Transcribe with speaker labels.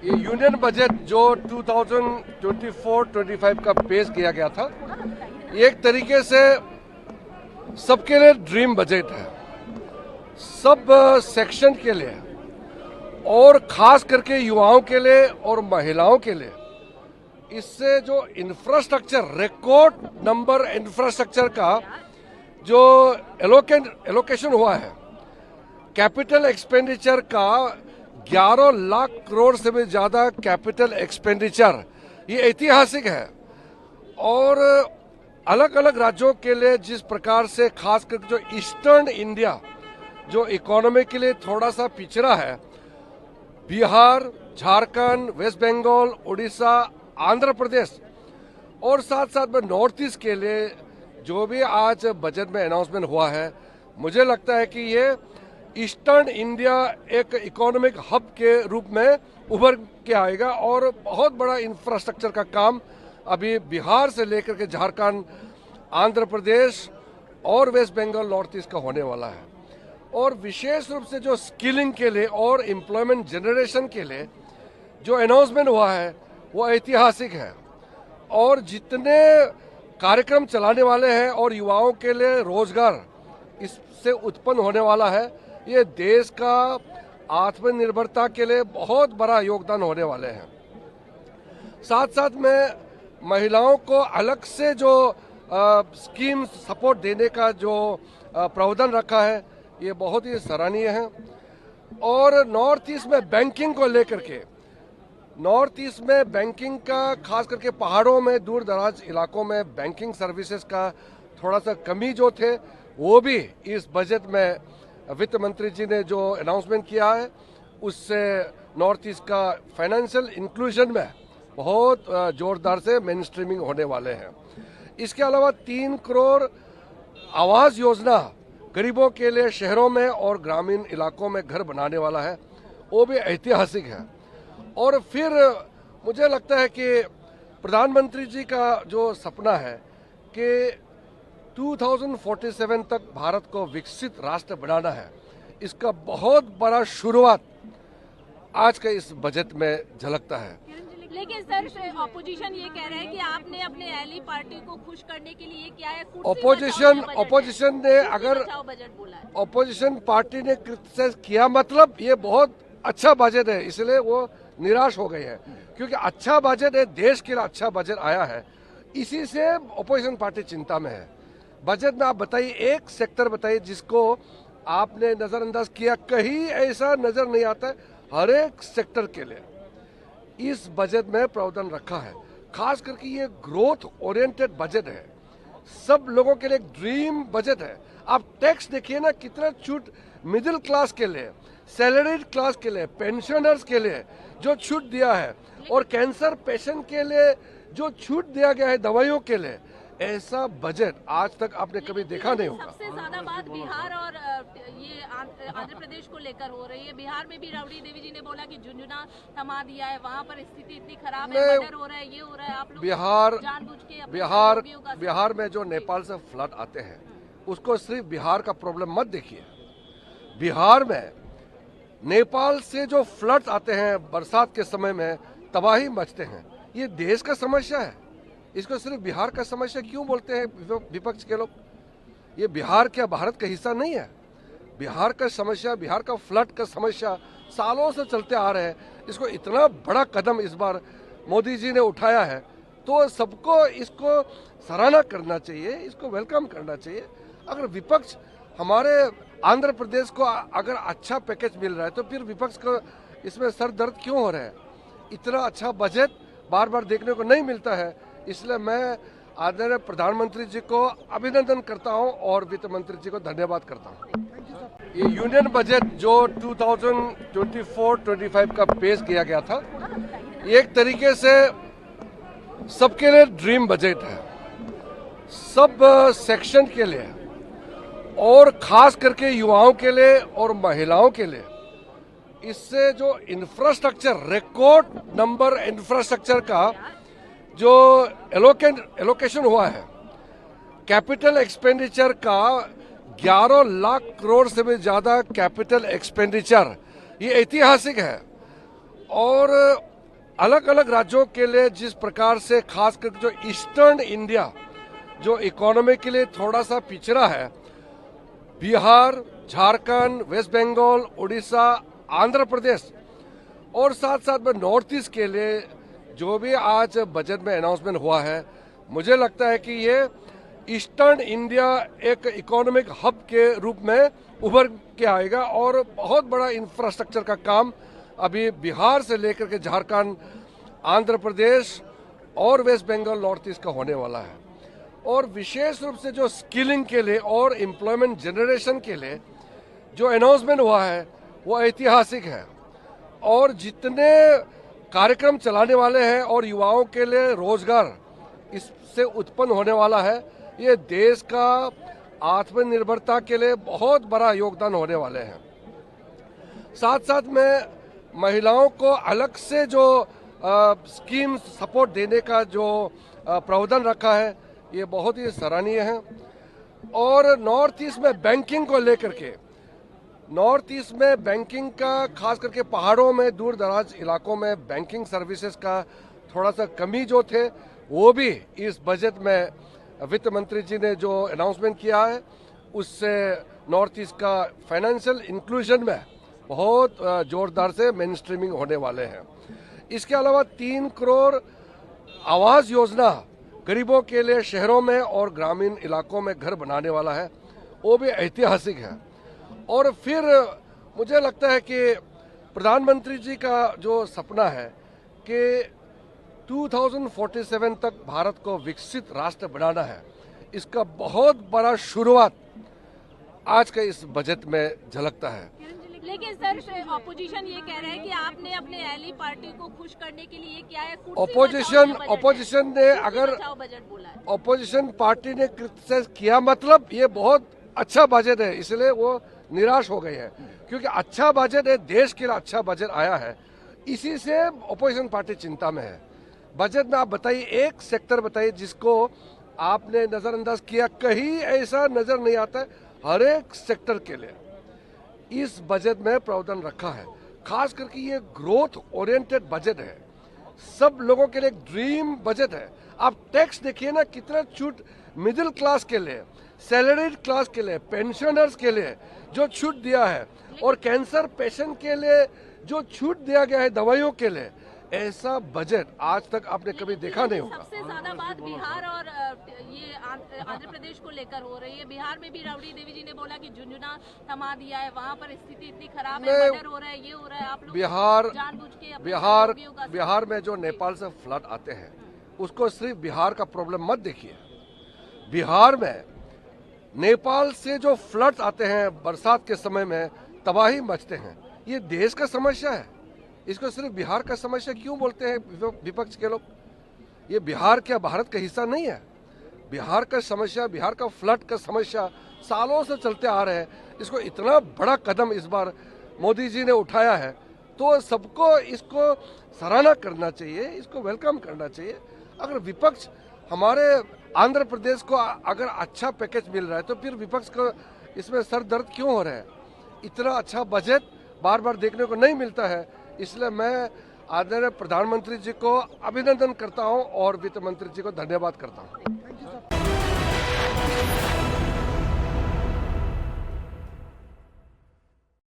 Speaker 1: ये union budget जो 2024-25 का पेश किया गया था, एक तरीके से सबके लिए ड्रीम बजट है, सब सेक्शन के लिए और खास करके युवाओं के लिए और महिलाओं के लिए। इससे जो इंफ्रास्ट्रक्चर, रिकॉर्ड नंबर इंफ्रास्ट्रक्चर का जो एलोकेशन हुआ है, कैपिटल एक्सपेंडिचर का 11 लाख करोड़ से भी ज्यादा कैपिटल एक्सपेंडिचर, ये ऐतिहासिक है। और अलग अलग राज्यों के लिए जिस प्रकार से खास करके जो ईस्टर्न इंडिया जो इकोनॉमी के लिए थोड़ा सा पिछड़ा है, बिहार, झारखंड, वेस्ट बंगाल, उड़ीसा, आंध्र प्रदेश और साथ साथ में नॉर्थ ईस्ट के लिए जो भी आज बजट में अनाउंसमेंट हुआ है, मुझे लगता है कि ये ईस्टर्न इंडिया एक इकोनॉमिक हब के रूप में उभर के आएगा और बहुत बड़ा इंफ्रास्ट्रक्चर का काम अभी बिहार से लेकर के झारखंड, आंध्र प्रदेश और वेस्ट बंगाल, नॉर्थ ईस्ट का होने वाला है। और विशेष रूप से जो स्किलिंग के लिए और एम्प्लॉयमेंट जनरेशन के लिए जो अनाउंसमेंट हुआ है वो ऐतिहासिक है। और जितने कार्यक्रम चलाने वाले हैं और युवाओं के लिए रोजगार इससे उत्पन्न होने वाला है, ये देश का आत्मनिर्भरता के लिए बहुत बड़ा योगदान होने वाले हैं। साथ साथ में महिलाओं को अलग से जो स्कीम सपोर्ट देने का जो प्रावधान रखा है, ये बहुत ही सराहनीय है। और नॉर्थ ईस्ट में बैंकिंग को लेकर के, नॉर्थ ईस्ट में बैंकिंग का खास करके पहाड़ों में, दूर दराज इलाकों में बैंकिंग सर्विसेज का थोड़ा सा कमी जो थे, वो भी इस बजट में वित्त मंत्री जी ने जो अनाउंसमेंट किया है, उससे नॉर्थ ईस्ट का फाइनेंशियल इंक्लूजन में बहुत जोरदार से मेन स्ट्रीमिंग होने वाले हैं। इसके अलावा 3 करोड़ आवास योजना गरीबों के लिए शहरों में और ग्रामीण इलाकों में घर बनाने वाला है, वो भी ऐतिहासिक है। और फिर मुझे लगता है कि प्रधानमंत्री जी का जो सपना है कि 2047 तक भारत को विकसित राष्ट्र बनाना है, इसका बहुत बड़ा शुरुआत आज के इस बजट में झलकता है।
Speaker 2: लेकिन सर, ऑपोजिशन ये कह रहा है कि आपने अपने एली पार्टी को खुश करने के लिए क्या है?
Speaker 1: ऑपोजिशन ने अगर ऑपोजिशन पार्टी ने क्रिटिसाइज किया, मतलब ये बहुत अच्छा बजट है, इसलिए वो निराश हो गए हैं। क्योंकि अच्छा बजट है, देश के लिए अच्छा बजट आया है, इसी से ऑपोजिशन पार्टी चिंता में है। बजट में आप बताइए, एक सेक्टर बताइए जिसको आपने नजरअंदाज किया, कहीं ऐसा नजर नहीं आता है। हर एक सेक्टर के लिए इस बजट में प्रावधान रखा है। खास करके ये ग्रोथ ओरिएंटेड बजट है, सब लोगों के लिए एक ड्रीम बजट है। आप टैक्स देखिए ना, कितना छूट मिडिल क्लास के लिए, सैलरीड क्लास के लिए, पेंशनर्स के लिए जो छूट दिया है, और कैंसर पेशेंट के लिए जो छूट दिया गया है दवाइयों के लिए, ऐसा बजट आज तक आपने कभी देखा नहीं होगा।
Speaker 2: सबसे ज्यादा बात बिहार और ये आंध्र प्रदेश को लेकर हो रही है। बिहार में भी राबड़ी देवी जी ने बोला कि झुंझुनू थमा दिया है, वहाँ पर स्थिति इतनी खराब है, मर्डर हो रहा है, ये हो रहा है। आप लोग जानबूझ के
Speaker 1: बिहार में जो नेपाल से फ्लड आते हैं, उसको सिर्फ बिहार का प्रॉब्लम मत देखिए। बिहार में नेपाल से जो फ्लड आते हैं बरसात के समय में, तबाही मचते हैं, ये देश का समस्या है। इसको सिर्फ बिहार का समस्या क्यों बोलते हैं विपक्ष के लोग? ये बिहार क्या भारत का हिस्सा नहीं है? बिहार का समस्या, बिहार का फ्लड का समस्या सालों से चलते आ रहे हैं। इसको इतना बड़ा कदम इस बार मोदी जी ने उठाया है, तो सबको इसको सराहना करना चाहिए, इसको वेलकम करना चाहिए। अगर विपक्ष, हमारे आंध्र प्रदेश को अगर अच्छा पैकेज मिल रहा है, तो फिर विपक्ष को इसमें सर दर्द क्यों हो रहा है? इतना अच्छा बजट बार बार देखने को नहीं मिलता है। इसलिए मैं आदरणीय प्रधानमंत्री जी को अभिनंदन करता हूं और वित्त मंत्री जी को धन्यवाद करता हूं। ये यूनियन बजट जो 2024-25 का पेश किया गया था, एक तरीके से सबके लिए ड्रीम बजट है, सब सेक्शन के लिए और खास करके युवाओं के लिए और महिलाओं के लिए। इससे जो इंफ्रास्ट्रक्चर, रिकॉर्ड नंबर इंफ्रास्ट्रक्चर का जो एलोकेशन हुआ है, कैपिटल एक्सपेंडिचर का 11 लाख करोड़ से भी ज्यादा कैपिटल एक्सपेंडिचर, ये ऐतिहासिक है। और अलग अलग राज्यों के लिए जिस प्रकार से खास करके जो ईस्टर्न इंडिया जो इकोनॉमी के लिए थोड़ा सा पिछड़ा है, बिहार, झारखंड, वेस्ट बंगाल, उड़ीसा, आंध्र प्रदेश और साथ साथ में नॉर्थ ईस्ट के लिए जो भी आज बजट में अनाउंसमेंट हुआ है, मुझे लगता है कि ये ईस्टर्न इंडिया एक इकोनॉमिक हब के रूप में उभर के आएगा और बहुत बड़ा इंफ्रास्ट्रक्चर का काम अभी बिहार से लेकर के झारखंड, आंध्र प्रदेश और वेस्ट बंगाल, नॉर्थ ईस्ट का होने वाला है। और विशेष रूप से जो स्किलिंग के लिए और एम्प्लॉयमेंट जनरेशन के लिए जो अनाउंसमेंट हुआ है वो ऐतिहासिक है और जितने कार्यक्रम चलाने वाले हैं और युवाओं के लिए रोजगार इससे उत्पन्न होने वाला है, ये देश का आत्मनिर्भरता के लिए बहुत बड़ा योगदान होने वाले हैं। साथ साथ में महिलाओं को अलग से जो स्कीम सपोर्ट देने का जो प्रावधान रखा है, ये बहुत ही सराहनीय है। और नॉर्थ ईस्ट में बैंकिंग को लेकर के, नॉर्थ ईस्ट में बैंकिंग का खास करके पहाड़ों में, दूर दराज इलाकों में बैंकिंग सर्विसेज का थोड़ा सा कमी जो थे, वो भी इस बजट में वित्त मंत्री जी ने जो अनाउंसमेंट किया है उससे नॉर्थ ईस्ट का फाइनेंशियल इंक्लूजन में बहुत जोरदार से मेन स्ट्रीमिंग होने वाले हैं। इसके अलावा 3 करोड़ आवास योजना गरीबों के लिए शहरों में और ग्रामीण इलाकों में घर बनाने वाला है, वो भी ऐतिहासिक है। और फिर मुझे लगता है कि प्रधानमंत्री जी का जो सपना है कि 2047 तक भारत को विकसित राष्ट्र बनाना है, इसका बहुत बड़ा शुरुआत आज के इस बजट में झलकता है।
Speaker 2: लेकिन सर, ऑपोजिशन ये कह रहा है कि आपने अपने एली पार्टी को खुश करने के लिए क्या है,
Speaker 1: ऑपोजिशन ने अगर
Speaker 2: बजट बोला है,
Speaker 1: ऑपोजिशन पार्टी ने क्रिटिसाइज किया, मतलब ये बहुत अच्छा बजट है, इसलिए वो निराश हो गई है। क्योंकि अच्छा बजट है, देश के लिए अच्छा बजट आया है, इसी से ऑपोजिशन पार्टी चिंता में है। बजट में आप बताइए, एक सेक्टर बताइए जिसको आपने नजरअंदाज किया, कहीं ऐसा नजर नहीं आता है। हर एक सेक्टर के लिए इस बजट में प्रावधान रखा है। खास करके ये ग्रोथ ओरिएंटेड बजट है, सब लोगों के लिए एक ड्रीम बजट है। आप टैक्स देखिए ना, कितना छूट मिडिल क्लास के लिए, सैलरीड क्लास के लिए, पेंशनर्स के लिए जो छूट दिया है, और कैंसर पेशेंट के लिए जो छूट दिया गया है दवाइयों के लिए, ऐसा बजट आज तक आपने कभी देखा नहीं होगा।
Speaker 2: सबसे ज्यादा बात बिहार और ये आंध्र प्रदेश को लेकर हो रही है। बिहार में भी राबड़ी देवी जी ने बोला कि झुंझुनू थमा दिया है, वहाँ पर स्थिति इतनी खराब है, मर्डर हो रहा है, ये हो रहा है। आप लोग जानबूझ के
Speaker 1: बिहार में जो नेपाल से फ्लड आते हैं, उसको सिर्फ बिहार का प्रॉब्लम मत देखिए। बिहार में नेपाल से जो फ्लड्स आते हैं बरसात के समय में, तबाही मचते हैं, ये देश का समस्या है। इसको सिर्फ बिहार का समस्या क्यों बोलते हैं विपक्ष के लोग? ये बिहार क्या भारत का हिस्सा नहीं है? बिहार का समस्या, बिहार का फ्लड का समस्या सालों से चलते आ रहे हैं। इसको इतना बड़ा कदम इस बार मोदी जी ने उठाया है, तो सबको इसको सराहना करना चाहिए, इसको वेलकम करना चाहिए। अगर विपक्ष, हमारे आंध्र प्रदेश को अगर अच्छा पैकेज मिल रहा है, तो फिर विपक्ष को इसमें सर दर्द क्यों हो रहा है? इतना अच्छा बजट बार बार देखने को नहीं मिलता है। इसलिए मैं आदरणीय प्रधानमंत्री जी को अभिनंदन करता हूं और वित्त मंत्री जी को धन्यवाद करता हूं।